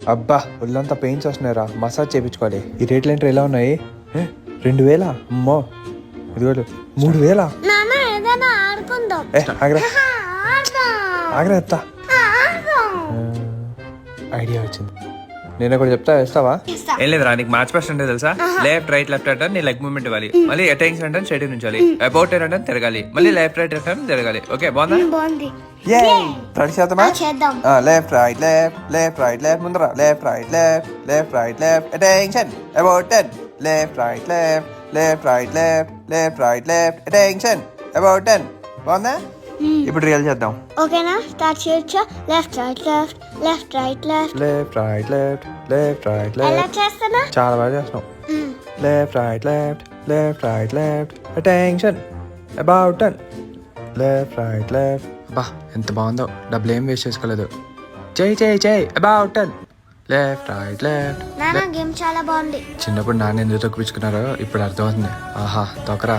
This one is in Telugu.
అబ్బా ఒళ్ళంతా పెయిన్స్ వస్తున్నాయిరా, మసాజ్ చేయించుకోవాలి. ఈ రేట్లు ఏంటో ఎలా ఉన్నాయి? 2000 అమ్మో, ఇదిగోలు 3000. నాన్న ఏదైనా ఆడుకుందాం. ఆగ్రా ఆడదాం. ఆగ్రా ఎత్తా. ఆడదాం. ఐడియా వచ్చింది, నేను ఒకటి చెప్తా, వేస్తావా? ఏం లేదురా, నీకు మార్చ్ పాస్ట్ అంటే తెలుసా? లెఫ్ట్ రైట్ లెఫ్ట్ అంటే నీ లెగ్ మూవ్మెంట్ ఇవ్వాలి, మళ్ళీ అటెన్షన్ అంటే స్ట్రైట్ నుంచాలి, అబౌట్ అంటే తిరగాలి, మళ్ళీ లెఫ్ట్ రైట్ లెఫ్ట్ అంటే తిరగాలి. ఓకే, బాగుందా? బాగుంది. రెడీ చేద్దామా? చేద్దాం. Left right left left right left, ముందర left right left left right left, attention about 10, left right left left right left left right left, attention about 10. బాగుందా? ఇప్పుడు రియల్ చేద్దాం. ఓకేనా? స్టార్ట్ చేయొచ్చా? Left right left left right left left right left left రైట్ ఎలా లెఫ్ట్. చేస్తానా? చాలా బాగా చేస్తున్నాం. Left right left left right left, attention about 10, left right left. అబ్బా ఎంత బాగుందో, డబ్బులు ఏం వేస్ట్ చేసుకోలేదు. చేయి చేయి చేయి, అబౌట్ 10, లెఫ్ట్ రైట్ లెఫ్ట్. నాన్న గేమ్ చాలా బాగుంది. చిన్నప్పుడు నాన్న ఎందుకు తొక్కిపించుకున్నారో ఇప్పుడు అర్థమవుతుంది. ఆహా తొక్కరా.